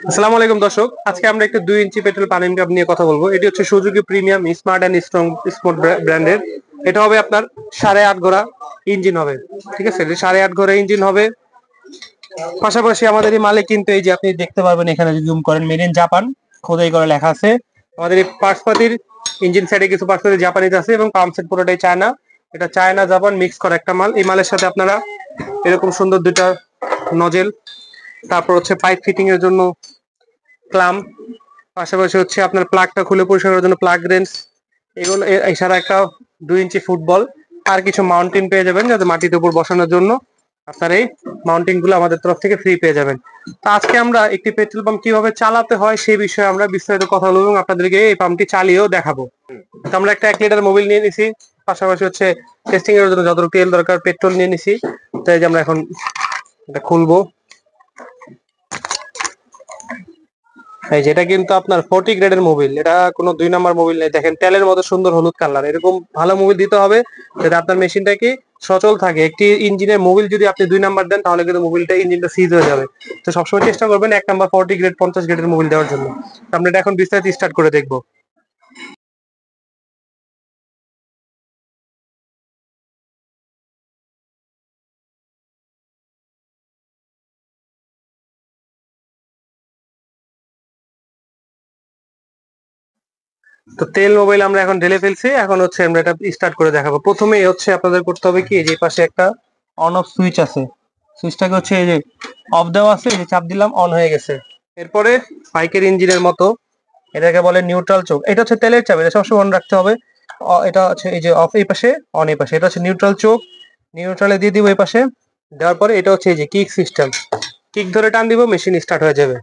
আসসালামু আলাইকুম দর্শক, আজকে আমরা একটা 2 ইঞ্চি পেট্রোল পানির কাপ নিয়ে কথা বলবো। এটি হচ্ছে Suzuki premium smart and strong sport ব্র্যান্ডের। এটা হবে আপনার 8.5 ঘোড়া ইঞ্জিন হবে। ঠিক আছে, 8.5 ঘোড়া ইঞ্জিন হবে। পাশাপাশি আমাদের এই মালে কিন্তু এই যে আপনি দেখতে পারবেন এখানে যদি জুম করেন, মেড ইন জাপান খোদাই করে লেখা আছে। আমাদের এই পার্টসপাতির ইঞ্জিন সাইডে কিছু পার্টসপাতি জাপানিজ আছে এবং পাম্প সেট পুরোটাই চায়না। এটা চায়না জাপান মিক্স করা একটা মাল। এই মালের সাথে আপনারা এরকম সুন্দর দুইটা নজেল, তারপর হচ্ছে পাইপ ফিটিং এর জন্য ক্লাম, পাশাপাশি হচ্ছে আপনার প্লাগটা খুলে পরিষ্কার করার জন্য প্লাগ রেঞ্জ, এগুলো এছাড়া একটা 2 ইঞ্চি ফুটবল আর কিছু মাউন্টেন পেয়ে যাবেন যাতে মাটির উপর বসানোর জন্য। আপনার এই মাউন্টেন গুলো আমাদের তরফ থেকে ফ্রি পেয়ে যাবেন। তো আজকে আমরা একটি পেট্রোল পাম্প কিভাবে চালাতে হয় সেই বিষয়ে আমরা বিস্তারিত কথা বলবো এবং আপনাদেরকে এই পাম্পটি চালিয়েও দেখাবো। তো আমরা একটা 1 লিটার মোবিল নিয়ে নিছি, পাশাপাশি হচ্ছে টেস্টিং এর জন্য যতটুকু তেল দরকার পেট্রোল নিয়ে নিছি। তো এই যে আমরা এখন এটা খুলবো। এই যেটা কিন্তু আপনার 40 গ্রেডের মোবিল, এটা কোনো 2 নাম্বার মোবিল নেই। দেখেন তেলের মতো সুন্দর হলুদ কালার, এরকম ভালো মোবিল দিতে হবে যাতে আপনার মেশিনটা কি সচল থাকে। একটি ইঞ্জিনের মোবিল যদি আপনি 2 নাম্বার দেন তাহলে কিন্তু মোবিলটা ইঞ্জিনটা সিজ হয়ে যাবে। তো সবসময় চেষ্টা করবেন 1 নাম্বার 40 গ্রেড 50 গ্রেডের মোবিল দেওয়ার জন্য। আমরা এটা এখন বিস্তারিত স্টার্ট করে দেখবো। তো তেল মোবাইল আমরা এখন ঢেলে ফেলছি, এখন হচ্ছে আমরা এটা স্টার্ট করে দেখাবো। প্রথমেই হচ্ছে আপনাদের করতে হবে কি, যে পাশে একটা অন অফ সুইচ আছে, সুইচটাকে হচ্ছে এই যে অফ দেওয়া আছে, এই যে চাপ দিলাম অন হয়ে গেছে। এরপরে বাইকের ইঞ্জিনের মতো এটাকে বলে নিউট্রাল চোখ, এটা হচ্ছে তেলের চাপ, এটা সবসময় অন রাখতে হবে। এটা হচ্ছে এই যে অফ এই পাশে, অন এই পাশে, এটা হচ্ছে নিউট্রাল চোখ। নিউট্রালে দিয়ে দিব এই পাশে, দেওয়ার পরে এটা হচ্ছে এই যে কিক সিস্টেম, কিক ধরে টান দিব মেশিন স্টার্ট হয়ে যাবে।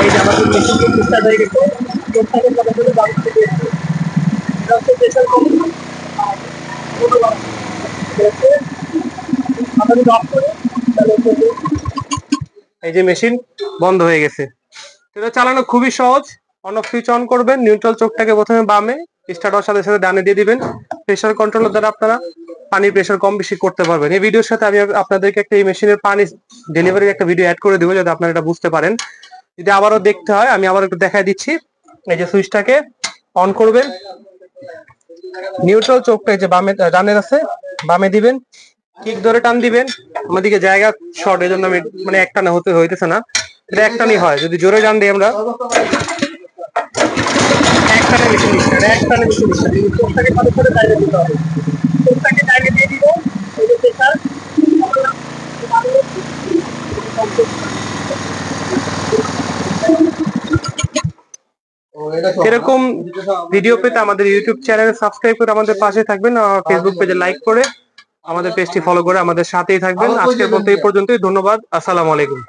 এই যে আমাদের মেশিন স্টার্ট হয়ে গেছে। চোখটাকে ভালো করে বাম দিকে দিয়ে দিন। এটা হচ্ছে প্রেসার কম, আমরা যদি অফ করি তাহলে এই যে মেশিন বন্ধ হয়ে গেছে। এটা চালানো খুবই সহজ। অন অফ সুইচ অন করবেন, নিউট্রাল চোখটাকে প্রথমে বামে, স্টার্ট হওয়ার সাথে সাথে ডানে দিয়ে দিবেন। প্রেসার কন্ট্রোলের দ্বারা আপনারা পানির প্রেসার কম বেশি করতে পারবেন। এই ভিডিওর সাথে আমি আপনাদেরকে একটা এই মেশিনের পানি ডেলিভারির একটা ভিডিও অ্যাড করে দেবো যাতে আপনারা এটা বুঝতে পারেন। যদি আবারও দেখতে হয় আমি আবার একটু দেখাই দিচ্ছি। এই যে সুইচটাকে অন করবেন, নিউট্রাল চোখটা এই যে বামে ডানের আছে, বামে দিবেন, কিক ধরে টান দিবেন। আমাদেরকে জায়গা শর্ট, এই জন্য আমি মানে একটানে হইতেছে না, এটা একটানি হয়। যদি জোরে টান দিই আমরা একটানে বেশি নিচ্ছে, একটানে বেশি নিচ্ছে। চোখটাকে ভালো করে টাইনে দিতে হবে, চোখটাকে টাইনে দিয়ে দিব। এই যে প্রেসার এরকম ভিডিও পেতে আমাদের ইউটিউব চ্যানেলে সাবস্ক্রাইব করে আমাদের পাশে থাকবেন, ফেসবুক পেজে লাইক করে আমাদের পেজটি ফলো করে আমাদের সাথেই থাকবেন। আজকের মতো এই পর্যন্তই, ধন্যবাদ, আসসালামু আলাইকুম।